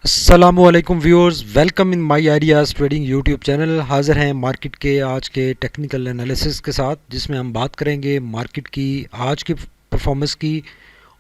अस्सलामुअलैकुम viewers, welcome in my ideas Trading YouTube channel. हाज़िर हैं मार्केट के आज के टेक्निकल एनालिसिस के साथ, जिसमें हम बात करेंगे मार्केट की आज की परफॉर्मेंस की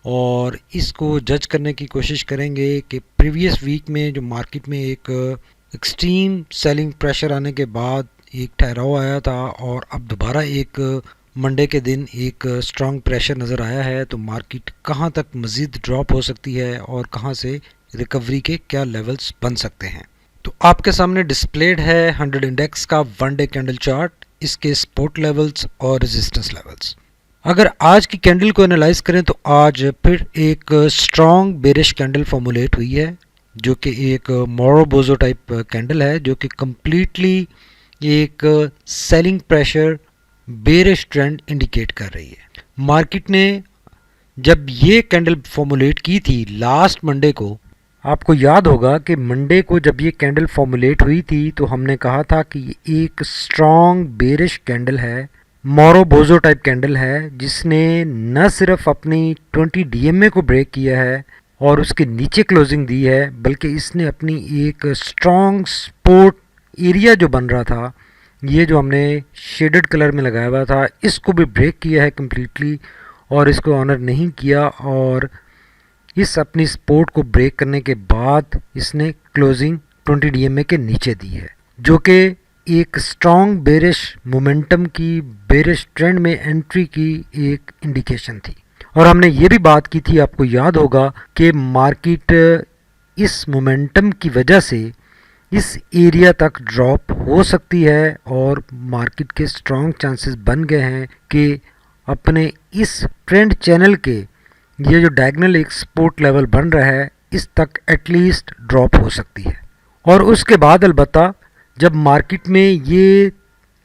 और इसको जज करने की कोशिश करेंगे कि प्रीवियस वीक में जो मार्केट में एक एक्सट्रीम सेलिंग प्रेशर आने के बाद एक ठहराव आया था और अब दोबारा एक मंडे के दिन एक स्ट्रॉन्ग प्रेशर नज़र आया है, तो मार्केट कहां तक मज़ीद ड्रॉप हो सकती है और कहां से रिकवरी के क्या लेवल्स बन सकते हैं। तो आपके सामने डिस्प्लेड है 100 इंडेक्स का वन डे कैंडल चार्ट, इसके सपोर्ट लेवल्स और रेजिस्टेंस लेवल्स। अगर आज की कैंडल को एनालाइज करें तो आज फिर एक स्ट्रॉन्ग बेरिश कैंडल फॉर्मुलेट हुई है, जो कि एक मोरोबोजो टाइप कैंडल है, जो कि कम्प्लीटली एक selling pressure bearish trend indicate कर रही है। मार्केट ने जब ये कैंडल फॉर्मुलेट की थी लास्ट मंडे को, आपको याद होगा कि मंडे को जब ये कैंडल फॉर्मुलेट हुई थी तो हमने कहा था कि ये एक स्ट्रॉन्ग बेरिश कैंडल है, मोरोबोजो टाइप कैंडल है, जिसने न सिर्फ अपनी 20 डीएमए को ब्रेक किया है और उसके नीचे क्लोजिंग दी है, बल्कि इसने अपनी एक स्ट्रॉन्ग सपोर्ट एरिया जो बन रहा था, ये जो हमने शेडेड कलर में लगाया हुआ था, इसको भी ब्रेक किया है कम्प्लीटली और इसको ऑनर नहीं किया। और इस अपनी सपोर्ट को ब्रेक करने के बाद इसने क्लोजिंग 20 डीएमए के नीचे दी है, जो कि एक स्ट्रॉन्ग बेरिश मोमेंटम की, बेरिश ट्रेंड में एंट्री की एक इंडिकेशन थी। और हमने ये भी बात की थी, आपको याद होगा, कि मार्केट इस मोमेंटम की वजह से इस एरिया तक ड्रॉप हो सकती है और मार्केट के स्ट्रॉन्ग चांसेस बन गए हैं कि अपने इस ट्रेंड चैनल के ये जो डायगनल एक सपोर्ट लेवल बन रहा है, इस तक एटलीस्ट ड्रॉप हो सकती है। और उसके बाद अलबत्ता जब मार्केट में ये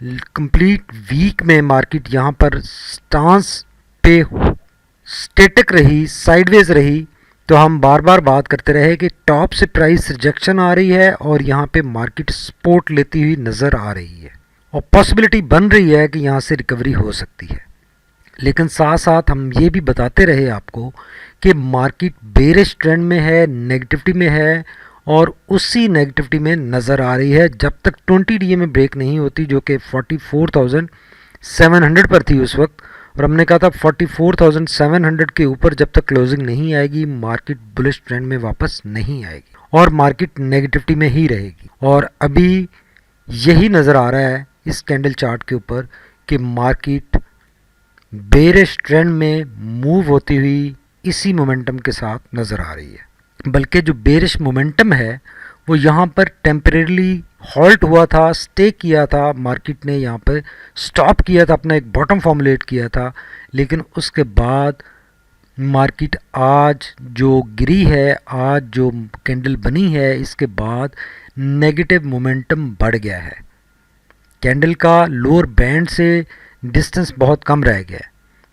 कंप्लीट वीक में मार्केट यहाँ पर स्टांस पे स्टेटिक रही, साइडवेज रही, तो हम बार बार बात करते रहे कि टॉप से प्राइस रिजेक्शन आ रही है और यहाँ पे मार्केट सपोर्ट लेती हुई नज़र आ रही है और पॉसिबिलिटी बन रही है कि यहाँ से रिकवरी हो सकती है। लेकिन साथ साथ हम ये भी बताते रहे आपको कि मार्केट बेरिश ट्रेंड में है, नेगेटिविटी में है और उसी नेगेटिविटी में नज़र आ रही है जब तक 20 डीए में ब्रेक नहीं होती, जो कि 44,700 पर थी उस वक्त। और हमने कहा था 44,700 के ऊपर जब तक क्लोजिंग नहीं आएगी, मार्केट बुलिश ट्रेंड में वापस नहीं आएगी और मार्केट नेगेटिविटी में ही रहेगी। और अभी यही नज़र आ रहा है इस कैंडल चार्ट के ऊपर कि मार्केट बेरिश ट्रेंड में मूव होती हुई इसी मोमेंटम के साथ नज़र आ रही है। बल्कि जो बेरिश मोमेंटम है वो यहाँ पर टेम्परेली हॉल्ट हुआ था, स्टे किया था, मार्केट ने यहाँ पर स्टॉप किया था, अपना एक बॉटम फॉर्मुलेट किया था, लेकिन उसके बाद मार्केट आज जो गिरी है, आज जो कैंडल बनी है, इसके बाद नेगेटिव मोमेंटम बढ़ गया है। कैंडल का लोअर बैंड से डिस्टेंस बहुत कम रह गया है,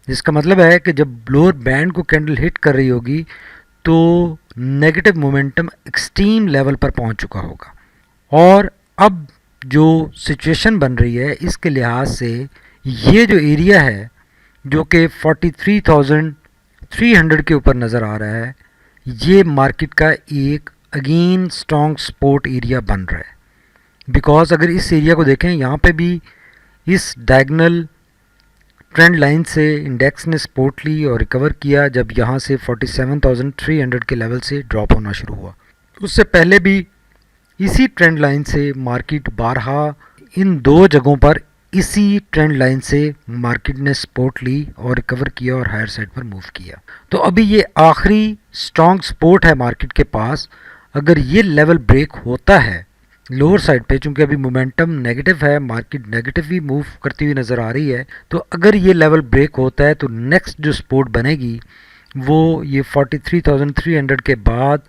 जिसका मतलब है कि जब लोअर बैंड को कैंडल हिट कर रही होगी तो नेगेटिव मोमेंटम एक्सट्रीम लेवल पर पहुंच चुका होगा। और अब जो सिचुएशन बन रही है इसके लिहाज से ये जो एरिया है, जो कि 43,300 के ऊपर नज़र आ रहा है, ये मार्केट का एक अगेन स्ट्रॉन्ग सपोर्ट एरिया बन रहा है। बिकॉज अगर इस एरिया को देखें, यहाँ पे भी इस डायगनल ट्रेंड लाइन से इंडेक्स ने सपोर्ट ली और रिकवर किया जब यहाँ से 47,300 के लेवल से ड्रॉप होना शुरू हुआ। उससे पहले भी इसी ट्रेंड लाइन से मार्केट बारहा इन दो जगहों पर इसी ट्रेंड लाइन से मार्केट ने सपोर्ट ली और रिकवर किया और हायर साइड पर मूव किया। तो अभी ये आखिरी स्ट्रॉन्ग सपोर्ट है मार्केट के पास। अगर ये लेवल ब्रेक होता है लोअर साइड पे, चूंकि अभी मोमेंटम नेगेटिव है, मार्केट नेगेटिव ही मूव करती हुई नज़र आ रही है, तो अगर ये लेवल ब्रेक होता है तो नेक्स्ट जो सपोर्ट बनेगी वो ये 43,300 के बाद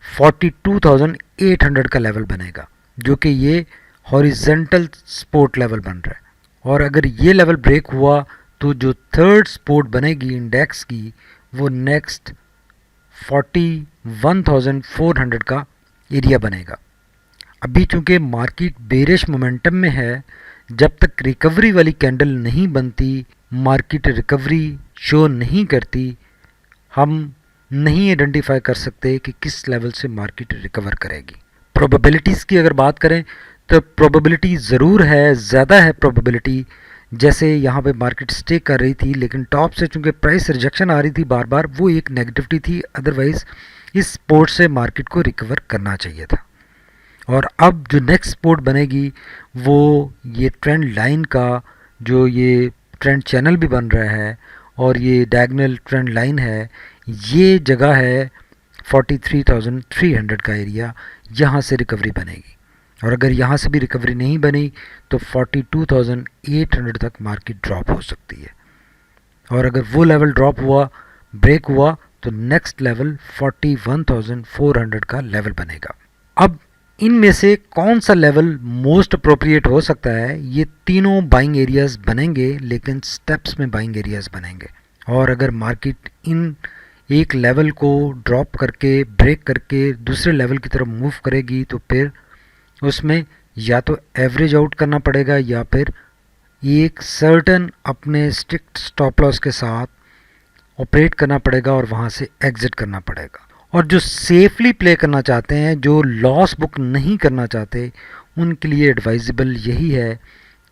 42,800 का लेवल बनेगा, जो कि ये हॉरिजेंटल सपोर्ट लेवल बन रहा है। और अगर ये लेवल ब्रेक हुआ तो जो थर्ड सपोर्ट बनेगी इंडेक्स की वो नेक्स्ट 41,400 का एरिया बनेगा। अभी चूंकि मार्केट बेरिश मोमेंटम में है, जब तक रिकवरी वाली कैंडल नहीं बनती, मार्केट रिकवरी शो नहीं करती, हम नहीं आइडेंटिफाई कर सकते कि किस लेवल से मार्केट रिकवर करेगी। प्रोबेबिलिटीज़ की अगर बात करें तो प्रोबेबिलिटी ज़रूर है, ज़्यादा है प्रोबेबिलिटी। जैसे यहाँ पे मार्केट स्टे कर रही थी लेकिन टॉप से चूंकि प्राइस रिजेक्शन आ रही थी बार बार, वो एक नेगेटिविटी थी, अदरवाइज़ इस सपोर्ट से मार्केट को रिकवर करना चाहिए था। और अब जो नेक्स्ट सपोर्ट बनेगी वो ये ट्रेंड लाइन का जो ये ट्रेंड चैनल भी बन रहा है और ये डायगोनल ट्रेंड लाइन है, ये जगह है 43,300 का एरिया, यहाँ से रिकवरी बनेगी। और अगर यहाँ से भी रिकवरी नहीं बनी तो 42,800 तक मार्केट ड्रॉप हो सकती है। और अगर वो लेवल ड्रॉप हुआ, ब्रेक हुआ, तो नेक्स्ट लेवल 41,400 का लेवल बनेगा। अब इनमें से कौन सा लेवल मोस्ट अप्रोप्रिएट हो सकता है? ये तीनों बाइंग एरियाज बनेंगे लेकिन स्टेप्स में बाइंग एरियाज बनेंगे। और अगर मार्केट इन एक लेवल को ड्रॉप करके ब्रेक करके दूसरे लेवल की तरफ मूव करेगी तो फिर उसमें या तो एवरेज आउट करना पड़ेगा या फिर एक सर्टन अपने स्ट्रिक्ट स्टॉप लॉस के साथ ऑपरेट करना पड़ेगा और वहाँ से एग्जिट करना पड़ेगा। और जो सेफली प्ले करना चाहते हैं, जो लॉस बुक नहीं करना चाहते, उनके लिए एडवाइजेबल यही है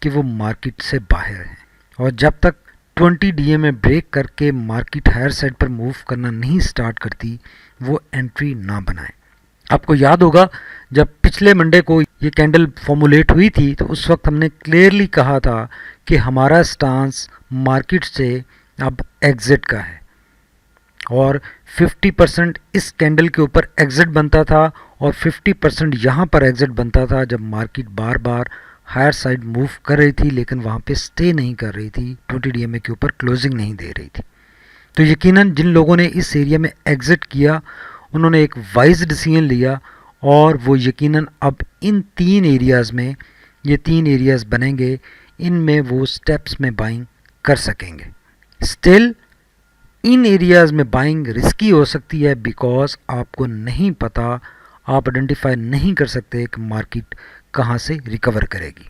कि वो मार्केट से बाहर हैं और जब तक 20 डीए में ब्रेक करके मार्केट हायर साइड पर मूव करना नहीं स्टार्ट करती, वो एंट्री ना बनाएं। आपको याद होगा जब पिछले मंडे को ये कैंडल फॉर्मुलेट हुई थी तो उस वक्त हमने क्लियरली कहा था कि हमारा स्टांस मार्केट से अब एग्जिट का है और 50% इस कैंडल के ऊपर एग्जिट बनता था और 50% यहाँ पर एग्जिट बनता था जब मार्केट बार बार हायर साइड मूव कर रही थी लेकिन वहाँ पे स्टे नहीं कर रही थी, 20 डीएमए के ऊपर क्लोजिंग नहीं दे रही थी। तो यकीनन जिन लोगों ने इस एरिया में एग्जिट किया उन्होंने एक वाइज डिसीजन लिया और वो यकीनन अब इन तीन एरियाज़ में, ये तीन एरियाज़ बनेंगे, इनमें वो स्टेप्स में बाइंग कर सकेंगे। स्टिल इन एरियाज़ में बाइंग रिस्की हो सकती है बिकॉज आपको नहीं पता, आप आइडेंटिफाई नहीं कर सकते कि मार्केट कहाँ से रिकवर करेगी।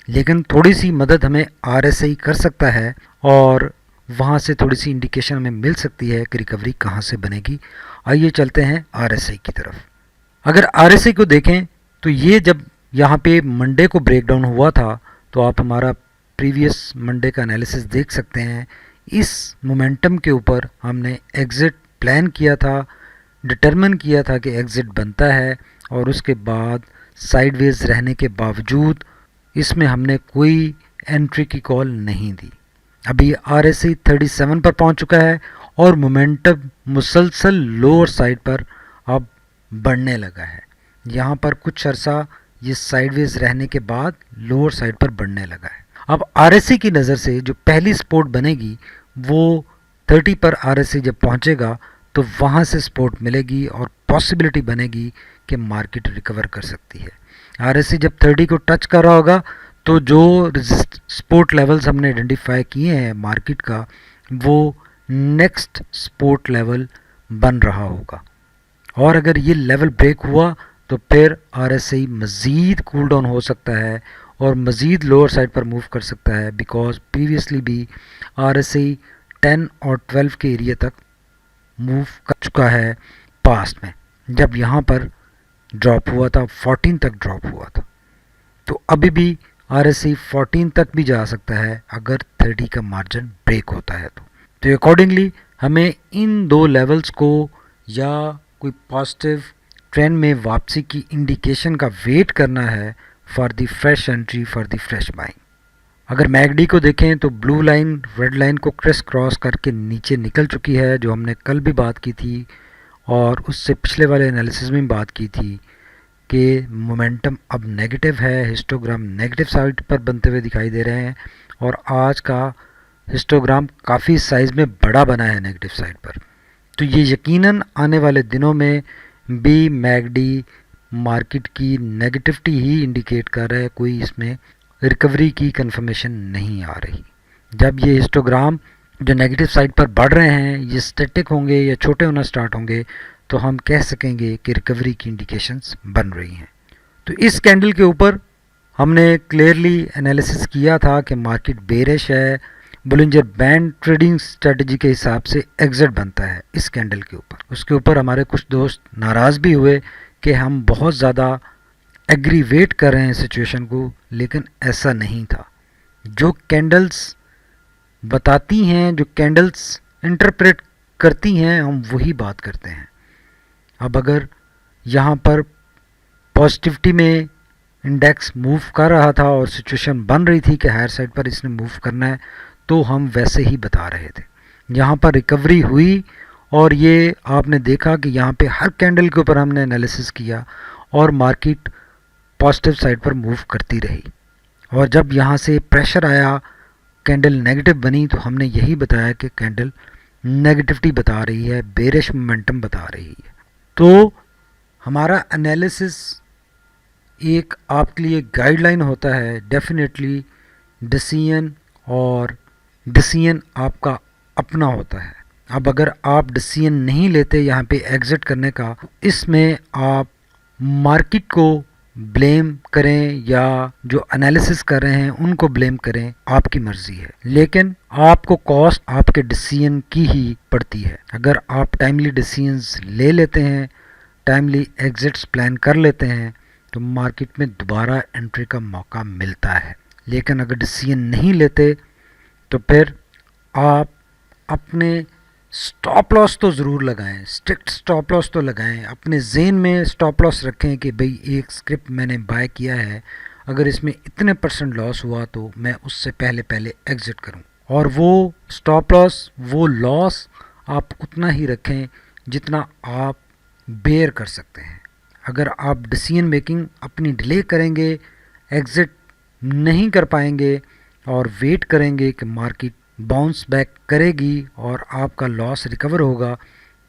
लेकिन थोड़ी सी मदद हमें आरएसआई कर सकता है और वहाँ से थोड़ी सी इंडिकेशन हमें मिल सकती है कि रिकवरी कहाँ से बनेगी। आइए चलते हैं आरएसआई की तरफ। अगर आरएसआई को देखें तो ये जब यहाँ पे मंडे को ब्रेकडाउन हुआ था तो आप हमारा प्रीवियस मंडे का एनालिसिस देख सकते हैं। इस मोमेंटम के ऊपर हमने एग्ज़िट प्लान किया था, डिटरमिन किया था कि एग्ज़िट बनता है और उसके बाद साइडवेज रहने के बावजूद इसमें हमने कोई एंट्री की कॉल नहीं दी। अभी आरएसआई 37 पर पहुंच चुका है और मोमेंटम मुसलसल लोअर साइड पर अब बढ़ने लगा है। यहाँ पर कुछ अरसा ये साइडवेज रहने के बाद लोअर साइड पर बढ़ने लगा है। अब आरएसआई की नज़र से जो पहली सपोर्ट बनेगी वो 30 पर आरएसआई जब पहुँचेगा तो वहाँ से सपोर्ट मिलेगी और पॉसिबिलिटी बनेगी कि मार्केट रिकवर कर सकती है। आरएसआई जब 30 को टच कर रहा होगा तो जो सपोर्ट लेवल्स हमने आइडेंटिफाई किए हैं मार्केट का, वो नेक्स्ट सपोर्ट लेवल बन रहा होगा और अगर ये लेवल ब्रेक हुआ तो फिर आरएसआई मज़ीद कूल डाउन हो सकता है और मज़ीद लोअर साइड पर मूव कर सकता है बिकॉज प्रीवियसली भी आरएसआई 10 और 12 के एरिया तक मूव कर चुका है पास्ट में। जब यहाँ पर ड्रॉप हुआ था 14 तक ड्रॉप हुआ था, तो अभी भी आरएसआई 14 तक भी जा सकता है अगर 30 का मार्जिन ब्रेक होता है तो अकॉर्डिंगली हमें इन दो लेवल्स को या कोई पॉजिटिव ट्रेंड में वापसी की इंडिकेशन का वेट करना है for the fresh entry, for the fresh buying. अगर मैगडी को देखें तो ब्लू लाइन रेड लाइन को क्रिस क्रॉस करके नीचे निकल चुकी है, जो हमने कल भी बात की थी और उससे पिछले वाले एनालिसिस में बात की थी कि मोमेंटम अब नेगेटिव है, हिस्टोग्राम नेगेटिव साइड पर बनते हुए दिखाई दे रहे हैं और आज का हिस्टोग्राम काफ़ी साइज़ में बड़ा बना है नेगेटिव साइड पर। तो ये यकीनन आने वाले दिनों में भी मैगडी मार्केट की नेगेटिविटी ही इंडिकेट कर रहा है, कोई इसमें रिकवरी की कंफर्मेशन नहीं आ रही। जब ये हिस्टोग्राम जो नेगेटिव साइड पर बढ़ रहे हैं ये स्टैटिक होंगे या छोटे होना स्टार्ट होंगे तो हम कह सकेंगे कि रिकवरी की इंडिकेशंस बन रही हैं। तो इस कैंडल के ऊपर हमने क्लियरली एनालिसिस किया था कि मार्केट बेरिश है बोलिंजर बैंड ट्रेडिंग स्ट्रेटजी के हिसाब से एग्जिट बनता है इस कैंडल के ऊपर। उसके ऊपर हमारे कुछ दोस्त नाराज़ भी हुए कि हम बहुत ज़्यादा एग्रीवेट कर रहे हैं सिचुएशन को, लेकिन ऐसा नहीं था। जो कैंडल्स बताती हैं, जो कैंडल्स इंटरप्रेट करती हैं, हम वही बात करते हैं। अब अगर यहाँ पर पॉजिटिविटी में इंडेक्स मूव कर रहा था और सिचुएशन बन रही थी कि हायर साइड पर इसने मूव करना है, तो हम वैसे ही बता रहे थे। यहाँ पर रिकवरी हुई और ये आपने देखा कि यहाँ पे हर कैंडल के ऊपर हमने एनालिसिस किया और मार्केट पॉजिटिव साइड पर मूव करती रही। और जब यहाँ से प्रेशर आया, कैंडल नेगेटिव बनी, तो हमने यही बताया कि कैंडल नेगेटिविटी बता रही है, बेरिश मोमेंटम बता रही है। तो हमारा एनालिसिस एक आपके लिए गाइडलाइन होता है। डेफिनेटली डिसीजन आपका अपना होता है। अब अगर आप डिसीजन नहीं लेते यहाँ पे एग्जिट करने का, इसमें आप मार्केट को ब्लेम करें या जो एनालिसिस कर रहे हैं उनको ब्लेम करें, आपकी मर्जी है, लेकिन आपको कॉस्ट आपके डिसीजन की ही पड़ती है। अगर आप टाइमली डिसीजंस ले लेते हैं, टाइमली एग्जिट्स प्लान कर लेते हैं, तो मार्केट में दोबारा एंट्री का मौका मिलता है। लेकिन अगर डिसीजन नहीं लेते तो फिर आप अपने स्टॉप लॉस तो ज़रूर लगाएं, स्ट्रिक्ट स्टॉप लॉस तो लगाएं। अपने जेन में स्टॉप लॉस रखें कि भाई एक स्क्रिप्ट मैंने बाय किया है, अगर इसमें इतने % लॉस हुआ तो मैं उससे पहले पहले एग्जिट करूं। और वो स्टॉप लॉस, वो लॉस आप उतना ही रखें जितना आप बेयर कर सकते हैं। अगर आप डिसीजन मेकिंग अपनी डिले करेंगे, एग्जिट नहीं कर पाएंगे और वेट करेंगे कि मार्केट बाउंस बैक करेगी और आपका लॉस रिकवर होगा,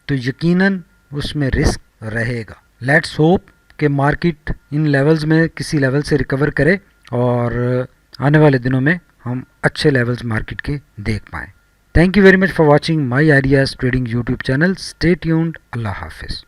तो यकीनन उसमें रिस्क रहेगा। लेट्स होप कि मार्केट इन लेवल्स में किसी लेवल से रिकवर करे और आने वाले दिनों में हम अच्छे लेवल्स मार्केट के देख पाएँ। Thank you very much for watching my Ideas Trading YouTube channel. Stay tuned. अल्लाह हाफिज़।